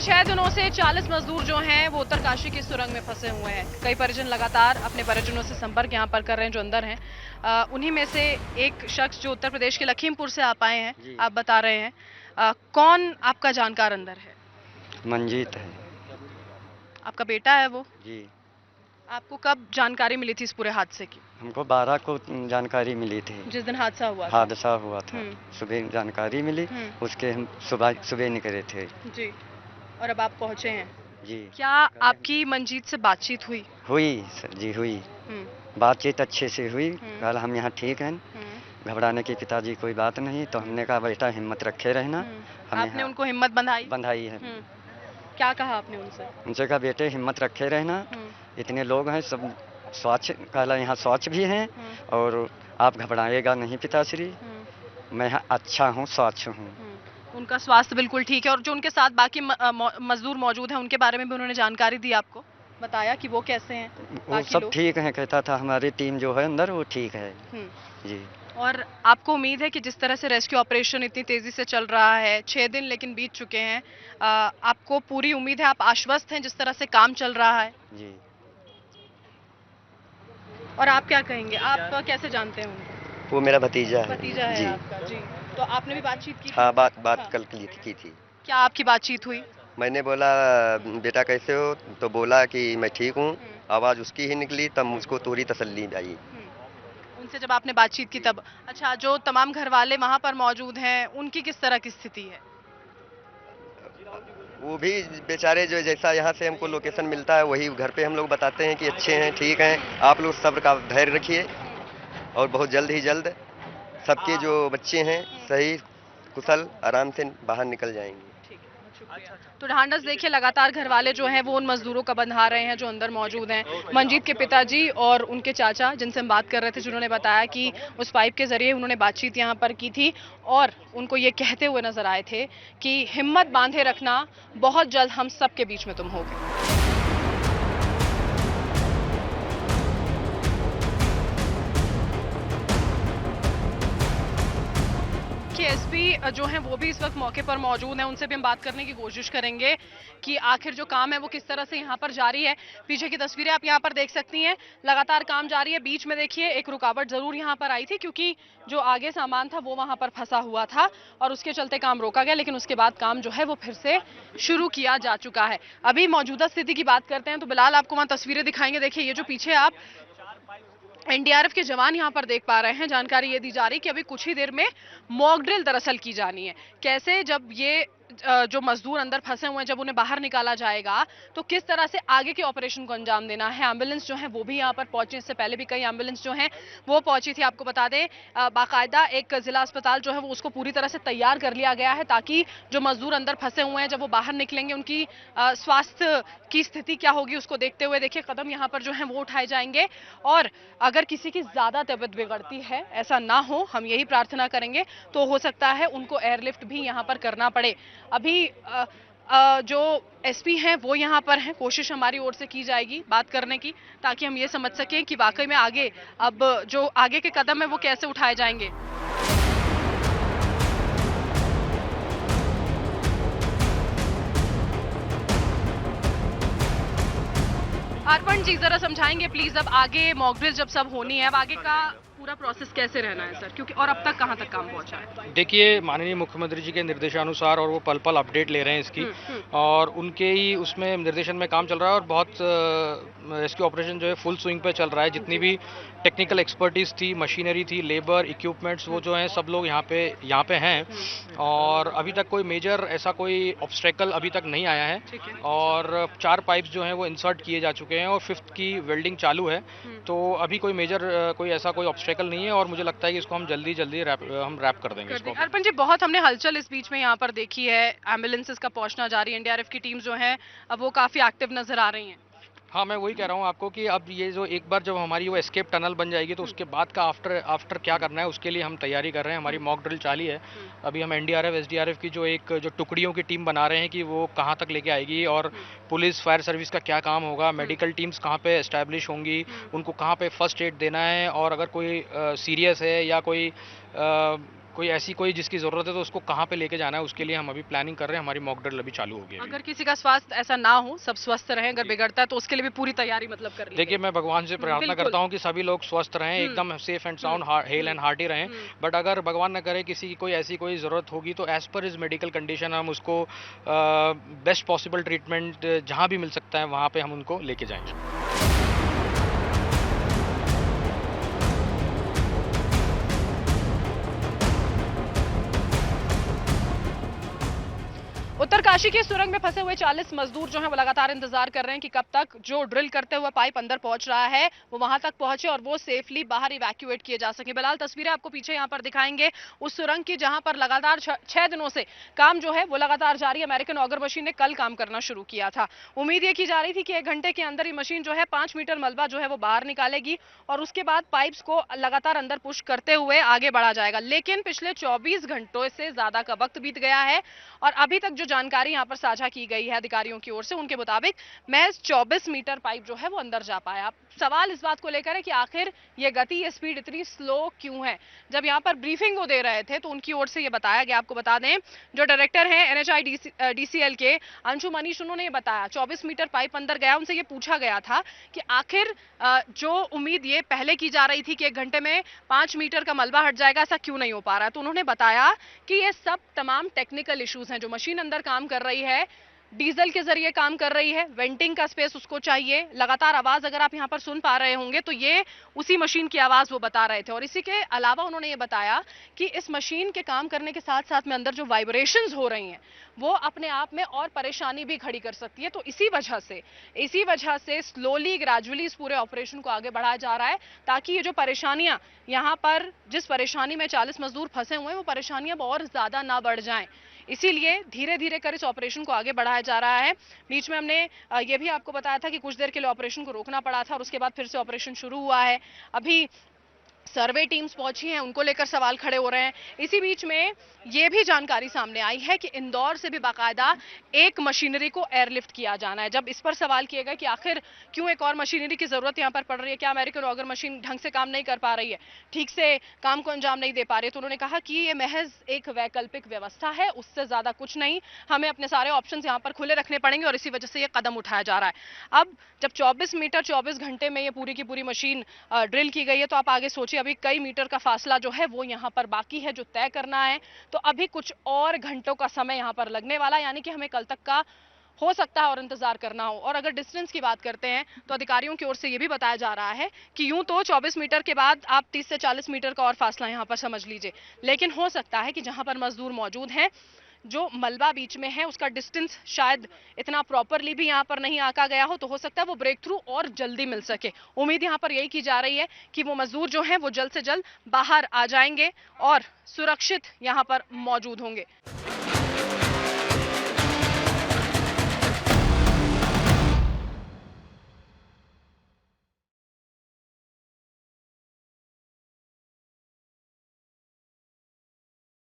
6 दिनों से 40 मजदूर जो हैं वो उत्तरकाशी की सुरंग में फंसे हुए हैं। कई परिजन लगातार अपने परिजनों से संपर्क यहाँ पर कर रहे हैं जो अंदर हैं। उन्हीं में से एक शख्स जो उत्तर प्रदेश के लखीमपुर से आप आए हैं, आप बता रहे हैं। कौन आपका जानकार अंदर है? मंजीत है आपका बेटा है वो? जी। आपको कब जानकारी मिली थी इस पूरे हादसे की? हमको 12 को जानकारी मिली थी। जिस दिन हादसा हुआ था? हादसा हुआ था, सुबह जानकारी मिली। उसके हम सुबह सुबह निकले थे जी। और अब आप पहुंचे हैं जी। क्या आपकी मंजीत से बातचीत हुई? हुई सर जी, हुई बातचीत अच्छे से हुई। कल हम यहाँ ठीक हैं, घबराने की पिताजी कोई बात नहीं। तो हमने कहा बेटा हिम्मत रखे रहना। आपने उनको हिम्मत बंधाई है। क्या कहा आपने उनसे? उनसे कहा बेटे हिम्मत रखे रहना, इतने लोग हैं, सब स्वच्छ कहला यहाँ स्वच्छ भी हैं और आप घबराएगा नहीं पिताश्री, मैं अच्छा हूँ, स्वच्छ हूँ। उनका स्वास्थ्य बिल्कुल ठीक है। और जो उनके साथ बाकी मजदूर मौजूद हैं उनके बारे में भी उन्होंने जानकारी दी आपको? बताया कि वो कैसे हैं? वो सब ठीक हैं, कहता था हमारी टीम जो है अंदर वो ठीक है जी। और आपको उम्मीद है कि जिस तरह से रेस्क्यू ऑपरेशन इतनी तेजी से चल रहा है, 6 दिन लेकिन बीत चुके हैं, आपको पूरी उम्मीद है, आप आश्वस्त हैं जिस तरह से काम चल रहा है जी? और आप क्या कहेंगे? आप कैसे जानते हैं उनको? वो मेरा भतीजा है। भतीजा है आपका जी। तो आपने भी बातचीत की? हाँ, बात कल की थी। क्या आपकी बातचीत हुई? मैंने बोला बेटा कैसे हो, तो बोला कि मैं ठीक हूँ। आवाज़ उसकी ही निकली, तब मुझको थोड़ी तसल्ली आई। उनसे जब आपने बातचीत की तब? अच्छा, जो तमाम घर वाले वहाँ पर मौजूद हैं उनकी किस तरह की स्थिति है? वो भी बेचारे जो जैसा यहाँ से हमको लोकेशन मिलता है वही घर पे हम लोग बताते हैं कि अच्छे हैं, ठीक हैं। आप लोग सब्र का धैर्य रखिए और बहुत जल्द ही जल्द सबके जो बच्चे हैं सही कुशल आराम से बाहर निकल जाएंगे। तो ढांढस देखिए, लगातार घर वाले जो हैं वो उन मजदूरों का बंधा रहे हैं जो अंदर मौजूद हैं। मंजीत के पिताजी और उनके चाचा जिनसे हम बात कर रहे थे, जिन्होंने बताया कि उस पाइप के जरिए उन्होंने बातचीत यहाँ पर की थी और उनको ये कहते हुए नजर आए थे कि हिम्मत बांधे रखना, बहुत जल्द हम सबके बीच में तुम होगे। कि एसपी जो हैं वो भी इस वक्त मौके पर मौजूद हैं, उनसे भी हम बात करने की कोशिश करेंगे कि आखिर जो काम है वो किस तरह से यहाँ पर जारी है। पीछे की तस्वीरें आप यहाँ पर देख सकती हैं, लगातार काम जारी है। बीच में देखिए एक रुकावट जरूर यहाँ पर आई थी क्योंकि जो आगे सामान था वो वहाँ पर फंसा हुआ था और उसके चलते काम रोका गया, लेकिन उसके बाद काम जो है वो फिर से शुरू किया जा चुका है। अभी मौजूदा स्थिति की बात करते हैं तो बिलाल आपको वहाँ तस्वीरें दिखाएंगे। देखिए ये जो पीछे आप एनडीआरएफ के जवान यहां पर देख पा रहे हैं, जानकारी ये दी जा रही कि अभी कुछ ही देर में मॉक ड्रिल दरअसल की जानी है। कैसे जब ये जो मजदूर अंदर फंसे हुए हैं जब उन्हें बाहर निकाला जाएगा तो किस तरह से आगे के ऑपरेशन को अंजाम देना है। एम्बुलेंस जो है वो भी यहाँ पर पहुंचे, इससे पहले भी कई एम्बुलेंस जो हैं वो पहुंची थी। आपको बता दें बाकायदा एक जिला अस्पताल जो है वो उसको पूरी तरह से तैयार कर लिया गया है ताकि जो मजदूर अंदर फंसे हुए हैं जब वो बाहर निकलेंगे उनकी स्वास्थ्य की स्थिति क्या होगी उसको देखते हुए देखिए कदम यहाँ पर जो है वो उठाए जाएंगे। और अगर किसी की ज्यादा तबीयत बिगड़ती है, ऐसा ना हो, हम यही प्रार्थना करेंगे, तो हो सकता है उनको एयरलिफ्ट भी यहाँ पर करना पड़े। अभी जो एसपी हैं वो यहाँ पर हैं, कोशिश हमारी ओर से की जाएगी बात करने की ताकि हम ये समझ सकें कि वाकई में आगे अब जो आगे के कदम है वो कैसे उठाए जाएंगे। अर्पण जी जरा समझाएंगे प्लीज, अब आगे मॉक ड्रिल जब सब होनी है, अब आगे का पूरा प्रोसेस कैसे रहना है सर, क्योंकि और अब तक कहां तक काम पहुंचा है? देखिए माननीय मुख्यमंत्री जी के निर्देशानुसार और वो पल पल अपडेट ले रहे हैं इसकी और उनके ही उसमें निर्देशन में काम चल रहा है और बहुत रेस्क्यू ऑपरेशन जो है फुल स्विंग पे चल रहा है। जितनी भी टेक्निकल एक्सपर्टीज थी, मशीनरी थी, लेबर, इक्विपमेंट्स, वो जो हैं सब लोग यहाँ पे हैं और अभी तक कोई मेजर ऐसा कोई ऑब्स्ट्रेकल अभी तक नहीं आया है और 4 पाइप्स जो हैं वो इंसर्ट किए जा चुके हैं और 5th की वेल्डिंग चालू है। तो अभी कोई मेजर कोई ऐसा कोई ऑब्स्ट्रेकल नहीं है और मुझे लगता है कि इसको हम जल्दी हम रैप कर देंगे इसको। अर्पण जी बहुत हमने हलचल इस बीच में यहाँ पर देखी है, एम्बुलेंसेस का पहुंचना जारी है, एनडीआरएफ की टीम जो है अब वो काफी एक्टिव नजर आ रही हैं। हाँ, मैं वही कह रहा हूँ आपको कि अब ये जो एक बार जब हमारी वो एस्केप टनल बन जाएगी तो उसके बाद का आफ्टर क्या करना है उसके लिए हम तैयारी कर रहे हैं। हमारी मॉक ड्रिल चाली है। अभी हम एनडीआरएफ एसडीआरएफ की जो टुकड़ियों की टीम बना रहे हैं कि वो कहाँ तक लेके आएगी और पुलिस फायर सर्विस का क्या काम होगा, मेडिकल टीम्स कहाँ पे एस्टैब्लिश होंगी, उनको कहाँ पे फर्स्ट एड देना है और अगर कोई सीरियस है या कोई कोई ऐसी कोई जिसकी ज़रूरत है तो उसको कहाँ पे लेके जाना है, उसके लिए हम अभी प्लानिंग कर रहे हैं। हमारी मॉक ड्रिल अभी चालू हो गई है अभी। अगर किसी का स्वास्थ्य ऐसा ना हो, सब स्वस्थ रहें, अगर बिगड़ता है तो उसके लिए भी पूरी तैयारी मतलब कर ली देखिए, मैं भगवान से प्रार्थना बिल्कुल। करता हूँ कि सभी लोग स्वस्थ रहें, एकदम safe and sound, hello and hearty रहें। बट अगर भगवान न करे किसी की कोई ऐसी कोई ज़रूरत होगी तो as per is medical condition हम उसको बेस्ट पॉसिबल ट्रीटमेंट जहाँ भी मिल सकता है वहाँ पे हम उनको लेके जाएंगे। उत्तरकाशी के सुरंग में फंसे हुए 40 मजदूर जो हैं वो लगातार इंतजार कर रहे हैं कि कब तक जो ड्रिल करते हुए पाइप अंदर पहुंच रहा है वो वहां तक पहुंचे और वो सेफली बाहर इवैक्यूएट किए जा सके। बिलाल, तस्वीरें आपको पीछे यहां पर दिखाएंगे उस सुरंग की जहां पर लगातार 6 दिनों से काम जो है वो लगातार जारी है। अमेरिकन ऑगर मशीन ने कल काम करना शुरू किया था। उम्मीद ये की जा रही थी कि 1 घंटे के अंदर ये मशीन जो है 5 मीटर मलबा जो है वो बाहर निकालेगी और उसके बाद पाइप्स को लगातार अंदर पुश करते हुए आगे बढ़ा जाएगा। लेकिन पिछले 24 घंटों से ज्यादा का वक्त बीत गया है और अभी तक जो जानकारी यहां पर साझा की गई है अधिकारियों की ओर से, उनके मुताबिक महज 24 मीटर पाइप जो है वो अंदर जा पाया। सवाल इस बात को लेकर है कि आखिर ये गति, ये स्पीड इतनी स्लो क्यों है। जब यहां पर ब्रीफिंग वो दे रहे थे तो उनकी ओर से ये बताया गया, आपको बता दें, जो डायरेक्टर हैं NHIDCL के अंशु मनीष, उन्होंने ये बताया 24 मीटर पाइप अंदर गया। उनसे ये पूछा गया था कि आखिर जो उम्मीद ये पहले की जा रही थी कि 1 घंटे में 5 मीटर का मलबा हट जाएगा, ऐसा क्यों नहीं हो पा रहा है। तो उन्होंने बताया कि ये सब तमाम टेक्निकल इश्यूज हैं। जो मशीन अंदर काम कर रही है, डीजल के जरिए काम कर रही है, वेंटिंग का स्पेस उसको चाहिए, लगातार आवाज अगर आप यहां पर सुन पा रहे होंगे तो ये उसी मशीन की आवाज वो बता रहे थे। और इसी के अलावा उन्होंने ये बताया कि इस मशीन के काम करने के साथ साथ में अंदर जो वाइब्रेशंस हो रही हैं वो अपने आप में और परेशानी भी खड़ी कर सकती है। तो इसी वजह से स्लोली ग्रेजुअली इस पूरे ऑपरेशन को आगे बढ़ाया जा रहा है ताकि ये जो परेशानियां यहाँ पर, जिस परेशानी में 40 मजदूर फंसे हुए हैं, वो परेशानियां और ज्यादा ना बढ़ जाएं। इसीलिए धीरे धीरे कर इस ऑपरेशन को आगे बढ़ाया जा रहा है। बीच में हमने ये भी आपको बताया था कि कुछ देर के लिए ऑपरेशन को रोकना पड़ा था और उसके बाद फिर से ऑपरेशन शुरू हुआ है। अभी सर्वे टीम्स पहुंची हैं, उनको लेकर सवाल खड़े हो रहे हैं। इसी बीच में ये भी जानकारी सामने आई है कि इंदौर से भी बाकायदा एक मशीनरी को एयरलिफ्ट किया जाना है। जब इस पर सवाल किए गए कि आखिर क्यों एक और मशीनरी की जरूरत यहां पर पड़ रही है, क्या अमेरिकन ऑगर मशीन ढंग से काम नहीं कर पा रही है, ठीक से काम को अंजाम नहीं दे पा रही, तो उन्होंने कहा कि ये महज एक वैकल्पिक व्यवस्था है, उससे ज्यादा कुछ नहीं। हमें अपने सारे ऑप्शन यहां पर खुले रखने पड़ेंगे और इसी वजह से ये कदम उठाया जा रहा है। अब जब 24 मीटर 24 घंटे में ये पूरी की पूरी मशीन ड्रिल की गई है तो आप आगे सोचिए अभी कई मीटर का फासला जो है वो यहाँ पर बाकी है जो तय करना है। तो अभी कुछ और घंटों का समय यहाँ पर लगने वाला है, यानी कि हमें कल तक का हो सकता है और इंतजार करना हो। और अगर डिस्टेंस की बात करते हैं तो अधिकारियों की ओर से यह भी बताया जा रहा है कि यूं तो 24 मीटर के बाद आप 30 से 40 मीटर का और फासला यहाँ पर समझ लीजिए, लेकिन हो सकता है कि जहां पर मजदूर मौजूद हैं, जो मलबा बीच में है उसका डिस्टेंस शायद इतना प्रॉपरली भी यहाँ पर नहीं आका गया हो, तो हो सकता है वो ब्रेक थ्रू और जल्दी मिल सके। उम्मीद यहाँ पर यही की जा रही है कि वो मजदूर जो हैं वो जल्द से जल्द बाहर आ जाएंगे और सुरक्षित यहाँ पर मौजूद होंगे।